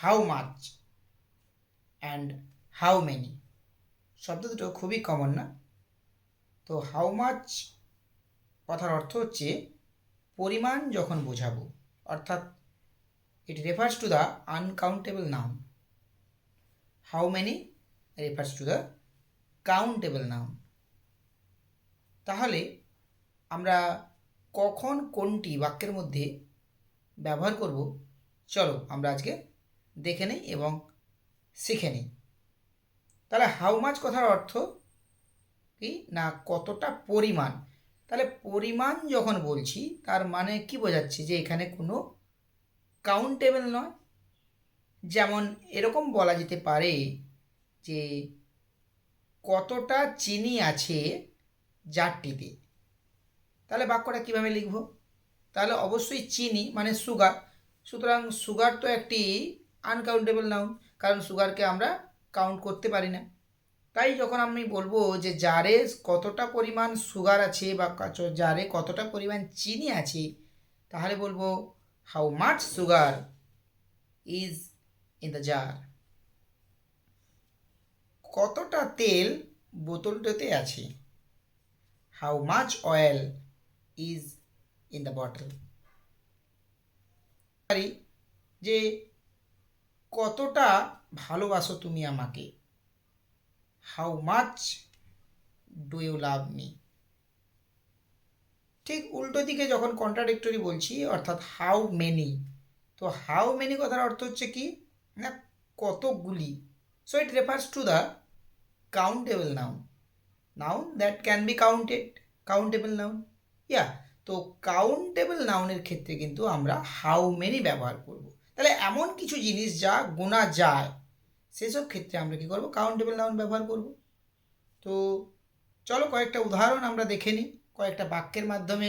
How much and how many শব্দ দুটো খুবই কমন না? তো হাউ মাচ কথার অর্থ হচ্ছে পরিমাণ যখন বোঝাবো, অর্থাৎ ইট refers to the uncountable noun. How many refers to the countable noun. তাহলে আমরা কখন কোনটি বাক্যের মধ্যে ব্যবহার করব, চলো আমরা আজকে দেখে নিই এবং শিখে নিই। তাহলে হাউ মাচ কথার অর্থ কি না, কতটা পরিমাণ। তাহলে পরিমাণ যখন বলছি তার মানে কি বোঝাচ্ছি, যে এখানে কোনো কাউন্টেবল নয়। যেমন এরকম বলা যেতে পারে যে কতটা চিনি আছে জারটিতে। তাহলে বাক্যটা কীভাবে লিখব? তাহলে অবশ্যই চিনি মানে সুগার, সুতরাং সুগার তো একটি আনকাউন্টেবল নাউন, কারণ সুগারকে আমরা কাউন্ট করতে পারি না। তাই যখন আমি বলবো যে জারে কতটা পরিমাণ সুগার আছে বা জারে কতটা পরিমাণ চিনি আছে, তাহলে বলবো how much sugar is in the jar. কতটা তেল বোতলটাতে আছে, how much oil is in the bottle. যে কতটা ভালোবাসো তুমি আমাকে, how much do you love me. ঠিক উল্টো দিকে যখন কন্ট্রাডিক্টরি বলছি, অর্থাৎ হাউ মেনি, তো হাউ মেনি কথার অর্থ হচ্ছে কি না, কতগুলি। So it refers to the countable noun, noun that can be counted, countable noun. Yeah, তো কাউন্টেবল নাউনের ক্ষেত্রে কিন্তু আমরা হাউ মেনি ব্যবহার করব। তাহলে এমন কিছু জিনিস যা গোনা যায়, সেসব ক্ষেত্রে আমরা কী করব, কাউন্টেবল নাউন ব্যবহার করব। তো চলো কয়েকটা উদাহরণ আমরা দেখে নিই, কয়েকটা বাক্যের মাধ্যমে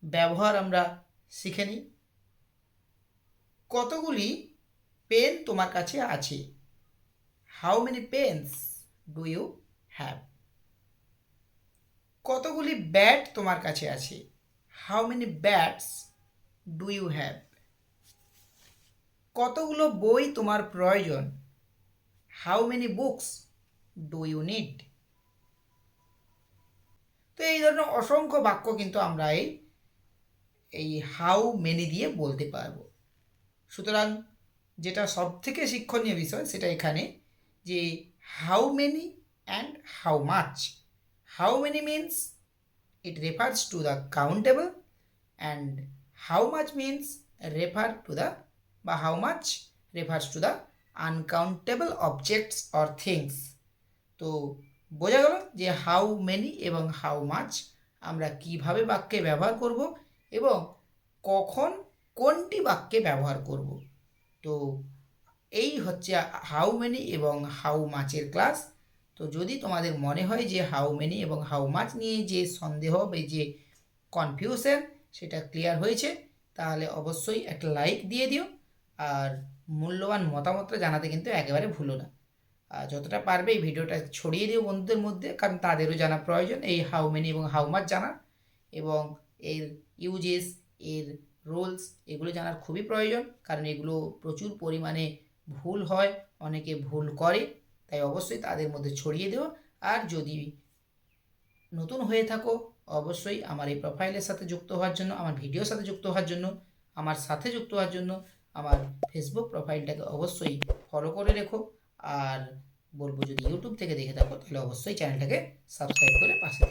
ব্যবহার আমরা শিখে নিই। কতগুলি পেন তোমার কাছে আছে, how many pens do you have. কতগুলি ব্যাট তোমার কাছে আছে, how many bats do you have. কতগুলো বই তোমার প্রয়োজন, how many books do you need. তো এই ধরনের অসংখ্য বাক্য কিন্তু আমরা এই হাউ মেনি দিয়ে বলতে পারবো। সুতরাং যেটা সব থেকে শিক্ষণীয় বিষয় সেটা এখানে, যে how many and how much. How many means it refers to the countable, and how much means refer to the বা how much refers to the uncountable objects or things। তো বোঝা গেল যে হাউ মেনি এবং how much আমরা কিভাবে বাক্যে ব্যবহার করব এবং কখন কোনটি বাক্যে ব্যবহার করব। তো এই হচ্ছে হাউ মেনি এবং হাউ মাচের ক্লাস। তো যদি তোমাদের মনে হয় যে হাউ মেনি এবং হাউ মাচ নিয়ে যে সন্দেহ বা যে কনফিউশন সেটা ক্লিয়ার হয়েছে, তাহলে অবশ্যই একটা লাইক দিয়ে দিও, আর মূল্যবান মতামতটা জানাতে কিন্তু একেবারে ভুলো না। আর যতটা পারবে এই ভিডিওটা ছড়িয়ে দিও বন্ধুদের মধ্যে, কারণ তাদেরও জানা প্রয়োজন এই হাউ মেনি এবং হাউ মাচ জানার, এবং এর ইউজেস, এর রুলস, এগুলো জানার খুবই প্রয়োজন, কারণ এগুলো প্রচুর পরিমাণে ভুল হয়, অনেকে ভুল করে, তাই অবশ্যই তাদের মধ্যে ছড়িয়ে দেও। আর যদি নতুন হয়ে থাকো, অবশ্যই আমার এই প্রোফাইলের সাথে যুক্ত হওয়ার জন্য, আমার ভিডিওর সাথে যুক্ত হওয়ার জন্য, আমার সাথে যুক্ত হওয়ার জন্য আমার ফেসবুক প্রোফাইলটাকে অবশ্যই ফলো করে রেখো। আর বলবো যদি ইউটিউব থেকে দেখে থাকো তাহলে অবশ্যই চ্যানেলটাকে সাবস্ক্রাইব করে পাশে